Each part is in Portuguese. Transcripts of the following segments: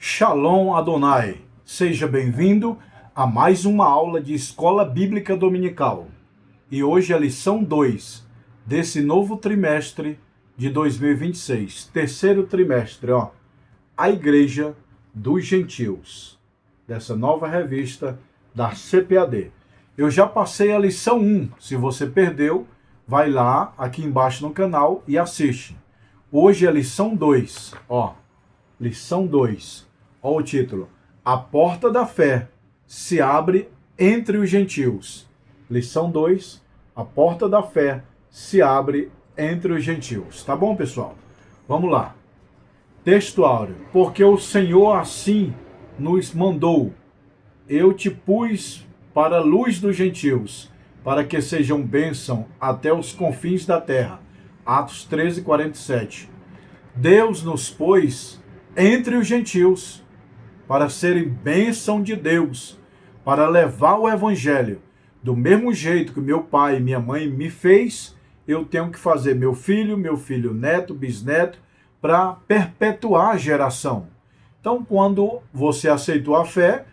Shalom Adonai, seja bem-vindo a mais uma aula de Escola Bíblica Dominical. E hoje é a lição 2 desse novo trimestre de 2026, terceiro trimestre, a Igreja dos Gentios, dessa nova revista da CPAD. Eu já passei a lição 1, se você perdeu, vai lá aqui embaixo no canal e assiste. Hoje é a lição 2, lição 2. Olha o título. A porta da fé se abre entre os gentios. Lição 2. A porta da fé se abre entre os gentios. Tá bom, pessoal? Vamos lá. Texto áureo. Porque o Senhor assim nos mandou. Eu te pus para a luz dos gentios, para que sejam bênção até os confins da terra. Atos 13, 47. Deus nos pôs entre os gentios, para serem bênção de Deus, para levar o evangelho. Do mesmo jeito que meu pai e minha mãe me fez, eu tenho que fazer meu filho neto, bisneto, para perpetuar a geração. Então, quando você aceitou a fé,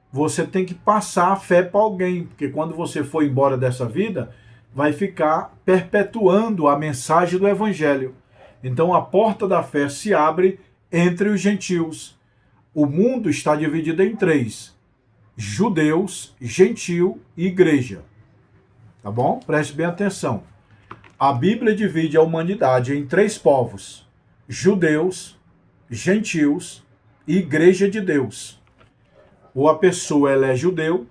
você tem que passar a fé para alguém, porque quando você for embora dessa vida, vai ficar perpetuando a mensagem do evangelho. Então, a porta da fé se abre entre os gentios. O mundo está dividido em 3: judeus, gentio e igreja. Tá bom? Preste bem atenção. A Bíblia divide a humanidade em 3 povos: judeus, gentios e igreja de Deus. Ou a pessoa ela é judeu,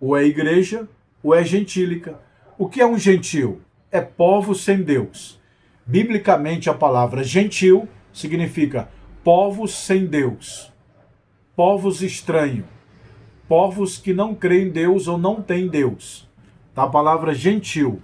ou é igreja, ou é gentílica. O que é um gentio? É povo sem Deus. Biblicamente, a palavra gentil significa povos sem Deus, povos estranhos, povos que não creem em Deus ou não têm Deus. Tá? A palavra gentil.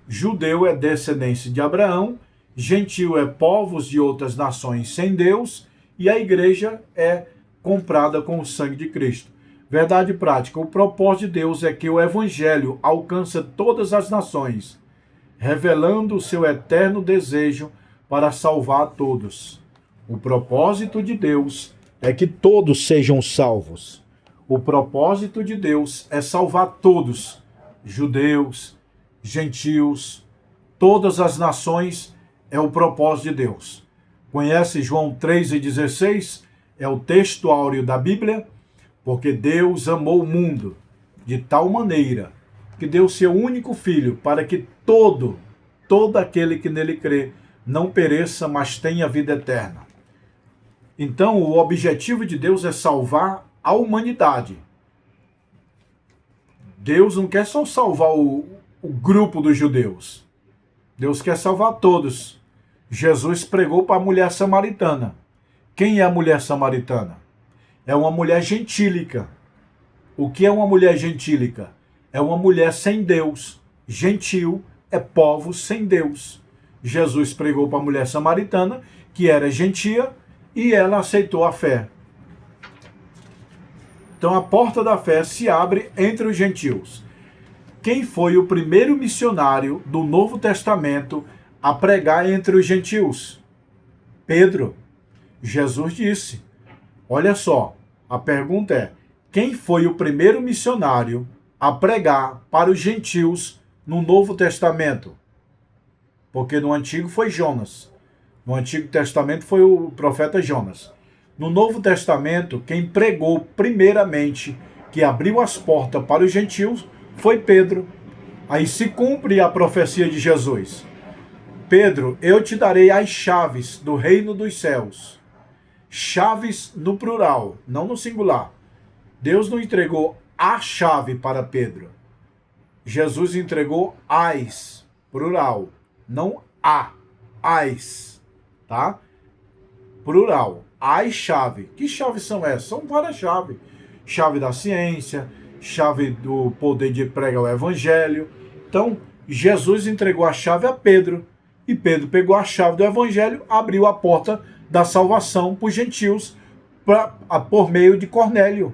Judeu é descendência de Abraão, gentil é povos de outras nações sem Deus, e a igreja é comprada com o sangue de Cristo. Verdade prática, o propósito de Deus é que o evangelho alcance todas as nações, revelando o seu eterno desejo para salvar a todos. O propósito de Deus é que todos sejam salvos. O propósito de Deus é salvar todos, judeus, gentios, todas as nações, é o propósito de Deus. Conhece João 3,16? É o texto áureo da Bíblia. Porque Deus amou o mundo de tal maneira que deu seu único filho para que todo aquele que nele crê não pereça, mas tenha vida eterna. Então, o objetivo de Deus é salvar a humanidade. Deus não quer só salvar o grupo dos judeus. Deus quer salvar todos. Jesus pregou para a mulher samaritana. Quem é a mulher samaritana? É uma mulher gentílica. O que é uma mulher gentílica? É uma mulher sem Deus. Gentil é povo sem Deus. Jesus pregou para a mulher samaritana, que era gentia, e ela aceitou a fé. Então a porta da fé se abre entre os gentios. Quem foi o primeiro missionário do Novo Testamento a pregar entre os gentios? Pedro. Jesus disse: olha só, a pergunta é: quem foi o primeiro missionário a pregar para os gentios no Novo Testamento? Porque no Antigo foi Jonas. No Antigo Testamento foi o profeta Jonas. No Novo Testamento, quem pregou primeiramente, que abriu as portas para os gentios, foi Pedro. Aí se cumpre a profecia de Jesus. Pedro, eu te darei as chaves do reino dos céus. Chaves no plural, não no singular. Deus não entregou a chave para Pedro. Jesus entregou as, plural, não a, as, tá? Plural, as chaves. Que chaves são essas? São várias chaves. Chave da ciência, chave do poder de pregar o evangelho. Então, Jesus entregou a chave a Pedro. E Pedro pegou a chave do evangelho, abriu a porta da salvação para os gentios por meio de Cornélio.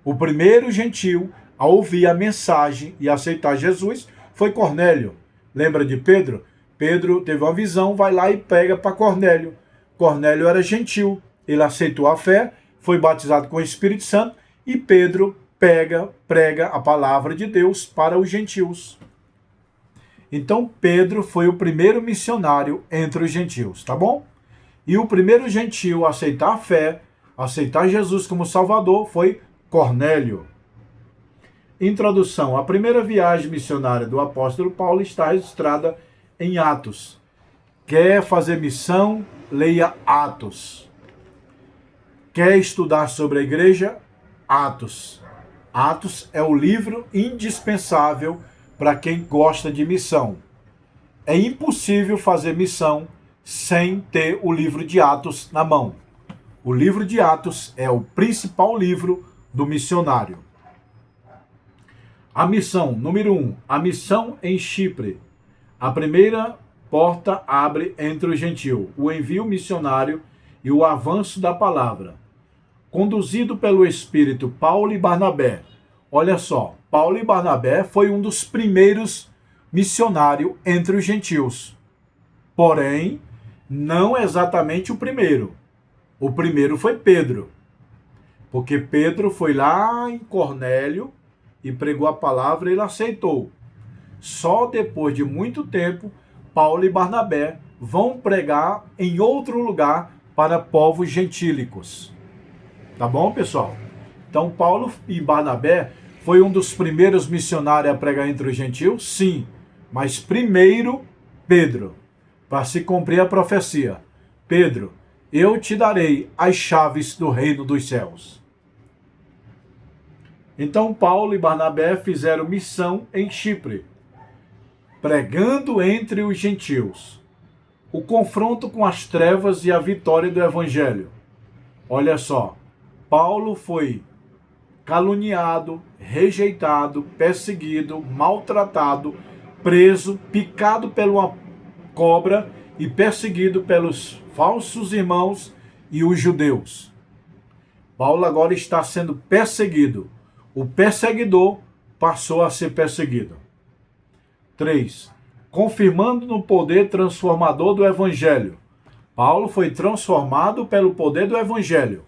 O primeiro gentio a ouvir a mensagem e aceitar Jesus foi Cornélio. Lembra de Pedro? Pedro teve uma visão, vai lá e pega para Cornélio. Cornélio era gentil, ele aceitou a fé, foi batizado com o Espírito Santo e Pedro prega a palavra de Deus para os gentios. Então Pedro foi o primeiro missionário entre os gentios, tá bom? E o primeiro gentio a aceitar a fé, aceitar Jesus como Salvador, foi Cornélio. Introdução. A primeira viagem missionária do apóstolo Paulo está registrada em Atos. Quer fazer missão? Leia Atos. Quer estudar sobre a igreja? Atos. Atos é o livro indispensável para quem gosta de missão. É impossível fazer missão sem ter o livro de Atos na mão. O livro de Atos é o principal livro do missionário. A missão, número 1, a missão em Chipre. A primeira porta abre entre os gentios, o envio missionário e o avanço da palavra. Conduzido pelo Espírito, Paulo e Barnabé. Olha só, Paulo e Barnabé foi um dos primeiros missionários entre os gentios. Porém, não exatamente o primeiro. O primeiro foi Pedro. Porque Pedro foi lá em Cornélio e pregou a palavra e ele aceitou. Só depois de muito tempo, Paulo e Barnabé vão pregar em outro lugar para povos gentílicos. Tá bom, pessoal? Então, Paulo e Barnabé foi um dos primeiros missionários a pregar entre os gentios? Sim. Mas primeiro, Pedro, para se cumprir a profecia. Pedro, eu te darei as chaves do reino dos céus. Então, Paulo e Barnabé fizeram missão em Chipre, pregando entre os gentios. O confronto com as trevas e a vitória do evangelho. Olha só, Paulo foi caluniado, rejeitado, perseguido, maltratado, preso, picado por uma cobra e perseguido pelos falsos irmãos e os judeus. Paulo agora está sendo perseguido. O perseguidor passou a ser perseguido. 3. Confirmando no poder transformador do Evangelho. Paulo foi transformado pelo poder do Evangelho.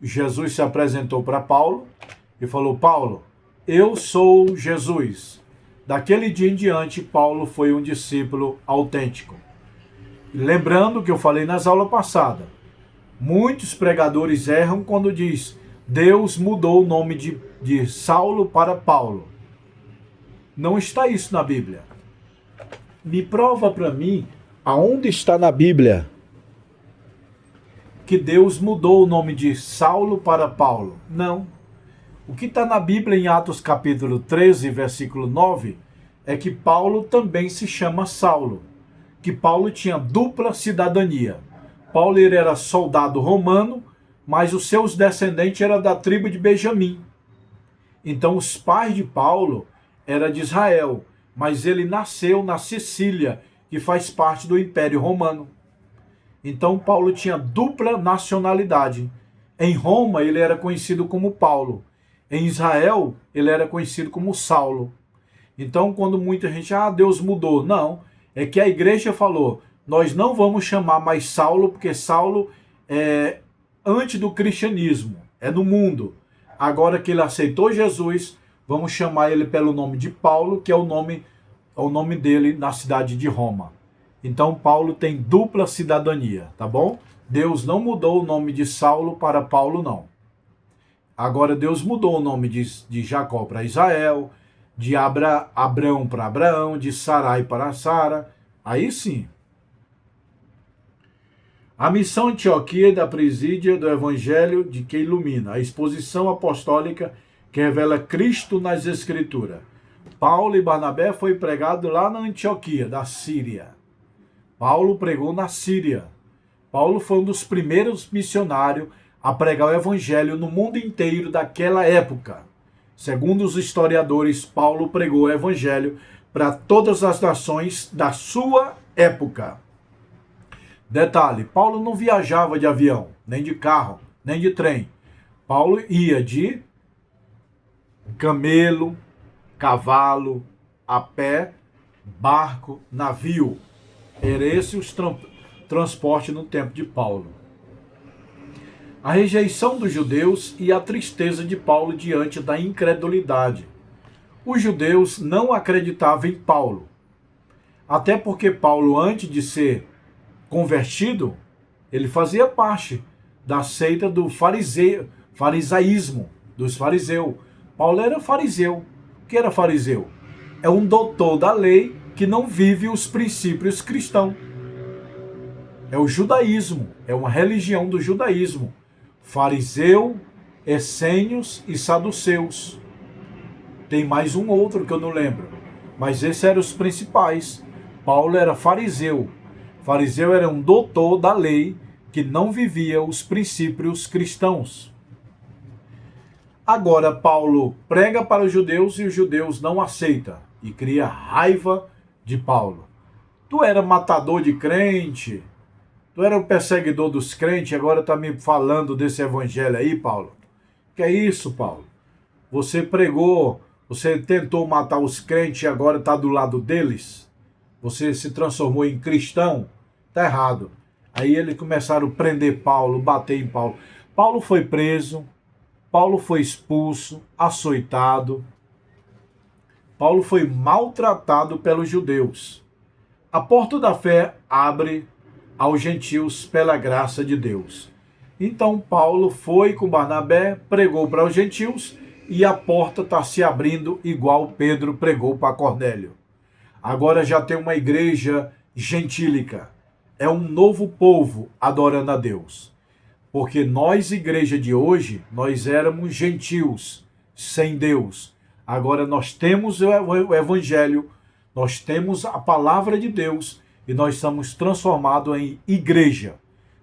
Jesus se apresentou para Paulo e falou: Paulo, eu sou Jesus. Daquele dia em diante, Paulo foi um discípulo autêntico. Lembrando que eu falei nas aulas passadas, muitos pregadores erram quando diz Deus mudou o nome de Saulo para Paulo. Não está isso na Bíblia. Me prova para mim aonde está na Bíblia que Deus mudou o nome de Saulo para Paulo. Não. O que está na Bíblia em Atos capítulo 13, versículo 9, é que Paulo também se chama Saulo. Que Paulo tinha dupla cidadania. Paulo ele era soldado romano, mas os seus descendentes eram da tribo de Benjamim. Então os pais de Paulo eram de Israel, mas ele nasceu na Sicília, que faz parte do Império Romano. Então Paulo tinha dupla nacionalidade. Em Roma ele era conhecido como Paulo. Em Israel ele era conhecido como Saulo. Então quando muita gente, Deus mudou. Não, é que a igreja falou, nós não vamos chamar mais Saulo, porque Saulo é antes do cristianismo, é no mundo. Agora que ele aceitou Jesus, vamos chamar ele pelo nome de Paulo, que é o nome dele na cidade de Roma. Então Paulo tem dupla cidadania, tá bom? Deus não mudou o nome de Saulo para Paulo, não. Agora Deus mudou o nome de Jacó para Israel, de Abrão para Abraão, de Sarai para Sara. Aí sim. A missão Antioquia da presídia do Evangelho de que ilumina. A exposição apostólica que revela Cristo nas Escrituras. Paulo e Barnabé foi pregado lá na Antioquia, da Síria. Paulo pregou na Síria. Paulo foi um dos primeiros missionários a pregar o Evangelho no mundo inteiro daquela época. Segundo os historiadores, Paulo pregou o Evangelho para todas as nações da sua época. Detalhe, Paulo não viajava de avião, nem de carro, nem de trem. Paulo ia de camelo, cavalo, a pé, barco, navio. Era esse o transporte no tempo de Paulo. a rejeição dos judeus e a tristeza de Paulo diante da incredulidade. Os judeus não acreditavam em Paulo, até porque Paulo, antes de ser convertido, ele fazia parte da seita do farisaísmo, dos fariseus. Paulo era fariseu. O que era fariseu? É um doutor da lei que não vive os princípios cristãos. É o judaísmo, é uma religião do judaísmo. Fariseu, essênios e saduceus. Tem mais um outro que eu não lembro, mas esses eram os principais. Paulo era fariseu. Fariseu era um doutor da lei que não vivia os princípios cristãos. Agora Paulo prega para os judeus e os judeus não aceitam e cria raiva de Paulo. Tu era matador de crente, tu era o perseguidor dos crentes, agora está me falando desse evangelho aí, Paulo. Que é isso, Paulo? Você pregou, você tentou matar os crentes e agora está do lado deles? Você se transformou em cristão? Está errado. Aí eles começaram a prender Paulo, bater em Paulo. Paulo foi preso, Paulo foi expulso, açoitado. Paulo foi maltratado pelos judeus. A porta da fé abre aos gentios pela graça de Deus. Então Paulo foi com Barnabé, pregou para os gentios e a porta está se abrindo igual Pedro pregou para Cornélio. Agora já tem uma igreja gentílica. É um novo povo adorando a Deus. Porque nós, igreja de hoje, nós éramos gentios, sem Deus. Agora nós temos o evangelho, nós temos a palavra de Deus e nós estamos transformados em igreja.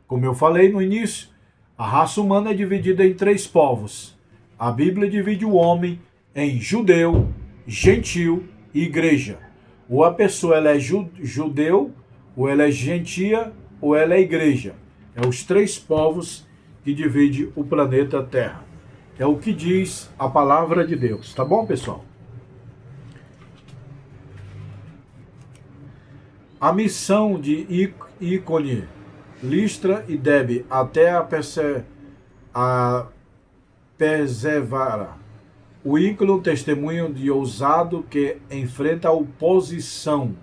Como eu falei no início, a raça humana é dividida em 3 povos. A Bíblia divide o homem em judeu, gentil e igreja. Ou a pessoa ela é judeu, ou ela é gentia, ou ela é igreja. É os 3 povos que dividem o planeta Terra. É o que diz a palavra de Deus. Tá bom, pessoal? A missão de Ícone, Listra e Derbe até a persevera. O Ícone, testemunho de ousado que enfrenta a oposição.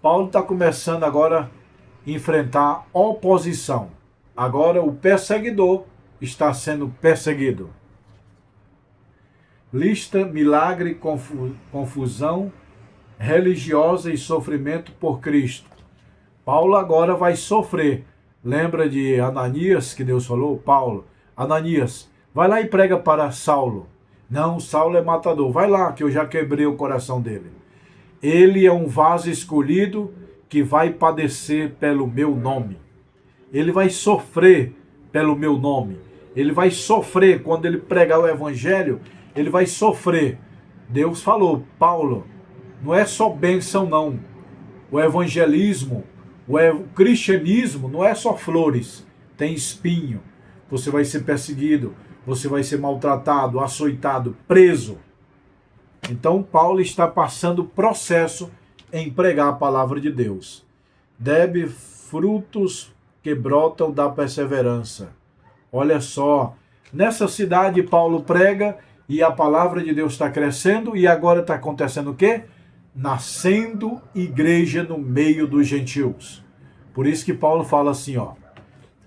Paulo está começando agora a enfrentar oposição. Agora o perseguidor está sendo perseguido. Lista, milagre, confusão religiosa e sofrimento por Cristo. Paulo agora vai sofrer. Lembra de Ananias que Deus falou? Paulo, Ananias, vai lá e prega para Saulo. Não, Saulo é matador. Vai lá que eu já quebrei o coração dele. Ele é um vaso escolhido que vai padecer pelo meu nome. Ele vai sofrer pelo meu nome. Ele vai sofrer quando ele pregar o evangelho. Ele vai sofrer. Deus falou, Paulo, não é só bênção não. O evangelismo, o cristianismo não é só flores. Tem espinho. Você vai ser perseguido. Você vai ser maltratado, açoitado, preso. Então Paulo está passando processo em pregar a palavra de Deus. Deve frutos que brotam da perseverança. Olha só, nessa cidade Paulo prega e a palavra de Deus está crescendo e agora está acontecendo o quê? Nascendo igreja no meio dos gentios. Por isso que Paulo fala assim, ó,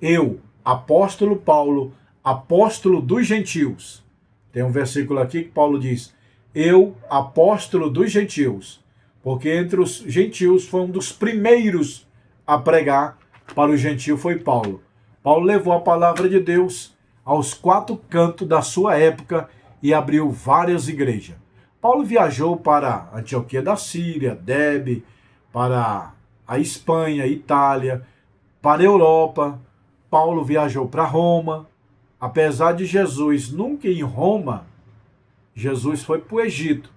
eu, apóstolo Paulo, apóstolo dos gentios. Tem um versículo aqui que Paulo diz, eu, apóstolo dos gentios, porque entre os gentios foi um dos primeiros a pregar para o gentio foi Paulo. Paulo levou a palavra de Deus aos 4 cantos da sua época e abriu várias igrejas. Paulo viajou para Antioquia da Síria, Derbe, para a Espanha, Itália, para a Europa. Paulo viajou para Roma. Apesar de Jesus nunca ir em Roma, Jesus foi para o Egito,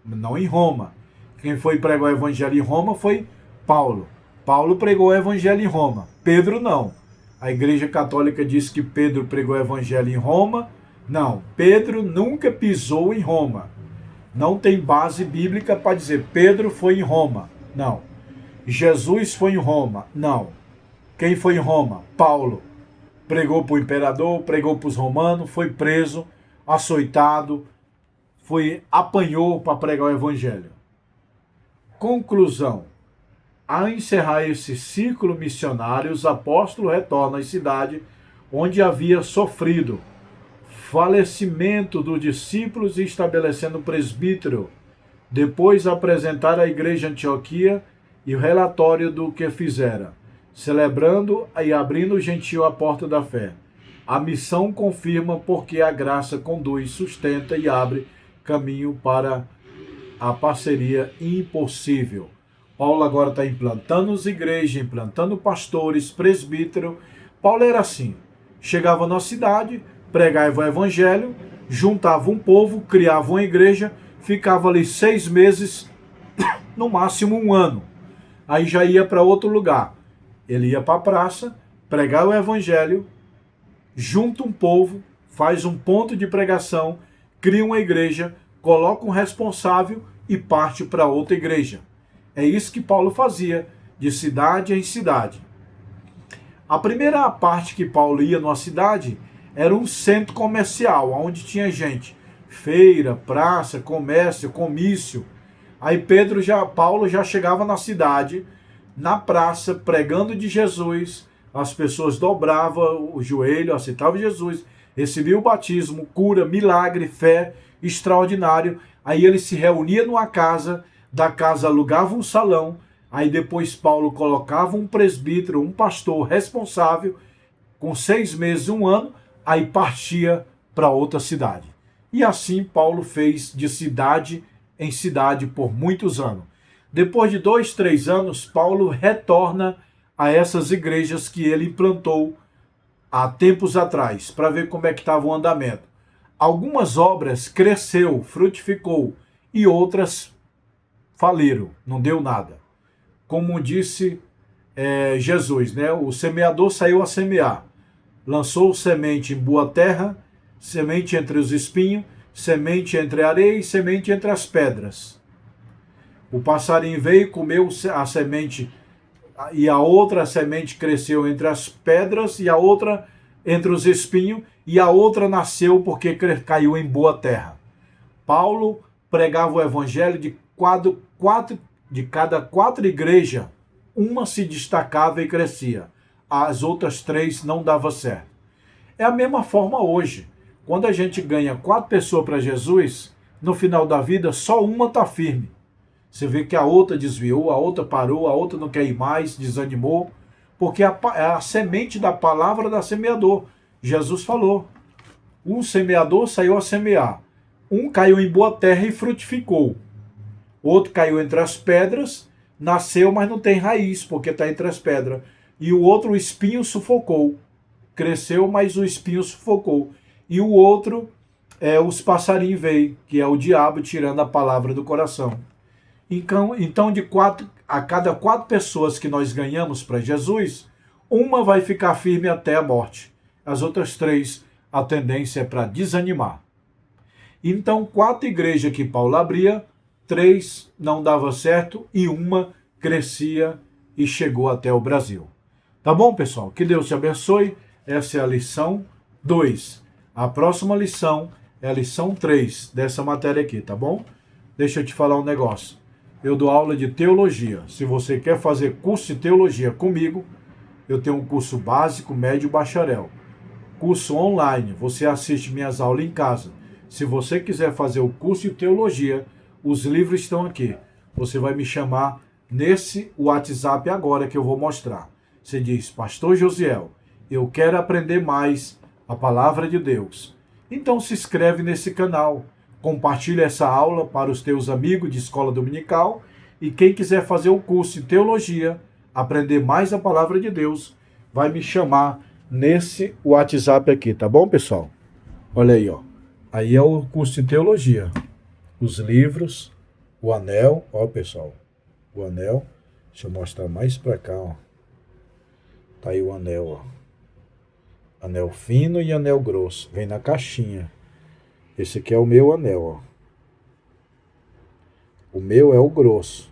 não em Roma. Quem foi pregar o evangelho em Roma foi Paulo. Paulo pregou o evangelho em Roma, Pedro não. A Igreja Católica diz que Pedro pregou o evangelho em Roma. Não, Pedro nunca pisou em Roma. Não tem base bíblica para dizer Pedro foi em Roma. Não. Jesus foi em Roma. Não. Quem foi em Roma? Paulo. pregou para o imperador, pregou para os romanos, foi preso, açoitado, apanhou para pregar o evangelho. Conclusão. Ao encerrar esse ciclo missionário, os apóstolos retornam à cidade onde havia sofrido falecimento dos discípulos e estabelecendo um presbítero. Depois apresentaram à igreja de Antioquia e o relatório do que fizera, celebrando e abrindo o gentio à porta da fé. A missão confirma porque a graça conduz, sustenta e abre caminho para a parceria impossível. Paulo agora está implantando as igrejas, implantando pastores, presbítero. Paulo era assim, chegava na cidade, pregava o evangelho, juntava um povo, criava uma igreja, ficava ali 6 meses, no máximo 1 ano. Aí já ia para outro lugar. Ele ia para a praça, pregar o evangelho, junta um povo, faz um ponto de pregação, cria uma igreja, coloca um responsável e parte para outra igreja. É isso que Paulo fazia, de cidade em cidade. A primeira parte que Paulo ia numa cidade era um centro comercial, onde tinha gente, feira, praça, comércio, comício. Aí Paulo já chegava na cidade, na praça, pregando de Jesus, as pessoas dobravam o joelho, aceitavam Jesus, recebiam o batismo, cura, milagre, fé, extraordinário. Aí ele se reunia numa casa, da casa alugava um salão, aí depois Paulo colocava um presbítero, um pastor responsável, com 6 meses, 1 ano, aí partia para outra cidade. E assim Paulo fez de cidade em cidade por muitos anos. Depois de 2, 3 anos, Paulo retorna a essas igrejas que ele implantou há tempos atrás, para ver como é que estava o andamento. Algumas obras cresceu, frutificou, e outras faliram, não deu nada. Como disse Jesus, né? O semeador saiu a semear, lançou semente em boa terra, semente entre os espinhos, semente entre a areia e semente entre as pedras. O passarinho veio e comeu a semente, e a outra semente cresceu entre as pedras, e a outra entre os espinhos, e a outra nasceu porque caiu em boa terra. Paulo pregava o evangelho de cada 4 igrejas, uma se destacava e crescia. As outras 3 não dava certo. É a mesma forma hoje. Quando a gente ganha 4 pessoas para Jesus, no final da vida só uma está firme. Você vê que a outra desviou, a outra parou, a outra não quer ir mais, desanimou, porque é a semente da palavra da semeador. Jesus falou, um semeador saiu a semear, um caiu em boa terra e frutificou, outro caiu entre as pedras, nasceu, mas não tem raiz, porque está entre as pedras, e o outro, o espinho sufocou, cresceu, mas o espinho sufocou, e o outro, os passarinhos veio, que é o diabo tirando a palavra do coração. Então a cada 4 pessoas que nós ganhamos para Jesus, uma vai ficar firme até a morte. As outras 3, a tendência é para desanimar. Então, 4 igrejas que Paulo abria, 3 não dava certo e uma crescia e chegou até o Brasil. Tá bom, pessoal? Que Deus te abençoe. Essa é a lição 2. A próxima lição é a lição 3 dessa matéria aqui, tá bom? Deixa eu te falar um negócio. Eu dou aula de teologia. Se você quer fazer curso de teologia comigo, eu tenho um curso básico, médio e bacharel. Curso online, você assiste minhas aulas em casa. Se você quiser fazer o curso de teologia, os livros estão aqui. Você vai me chamar nesse WhatsApp agora que eu vou mostrar. Você diz, Pastor Josiel, eu quero aprender mais a palavra de Deus. Então se inscreve nesse canal. Compartilha essa aula para os teus amigos de escola dominical e quem quiser fazer o curso de teologia, aprender mais a palavra de Deus, vai me chamar nesse WhatsApp aqui, tá bom, pessoal? Olha aí, ó. Aí é o curso de teologia. Os livros, o anel, ó, pessoal. O anel, deixa eu mostrar mais pra cá, ó. Tá aí o anel, ó. Anel fino e anel grosso. Vem na caixinha. Esse aqui é o meu anel, ó. O meu é o grosso.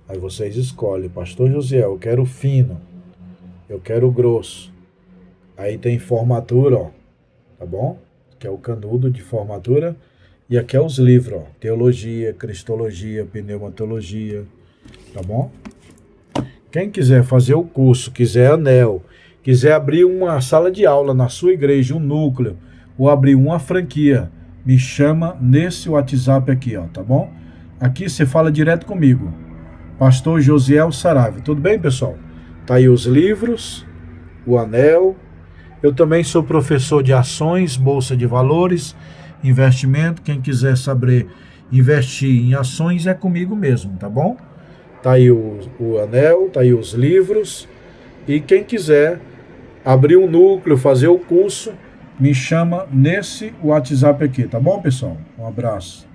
Aí vocês escolhem, Pastor José, eu quero o fino, eu quero o grosso. Aí tem formatura, ó, tá bom? Que é o canudo de formatura. E aqui é os livros, ó, teologia, cristologia, pneumatologia, tá bom? Quem quiser fazer o curso, quiser anel, quiser abrir uma sala de aula na sua igreja, um núcleo, ou abrir uma franquia, me chama nesse WhatsApp aqui, ó, tá bom? Aqui você fala direto comigo, Pastor Josiel Saraiva. Tudo bem, pessoal? Tá aí os livros, o anel. Eu também sou professor de ações, bolsa de valores, investimento. Quem quiser saber investir em ações é comigo mesmo, tá bom? Tá aí o anel, tá aí os livros. E quem quiser abrir um núcleo, fazer o curso, me chama nesse WhatsApp aqui, tá bom, pessoal? Um abraço.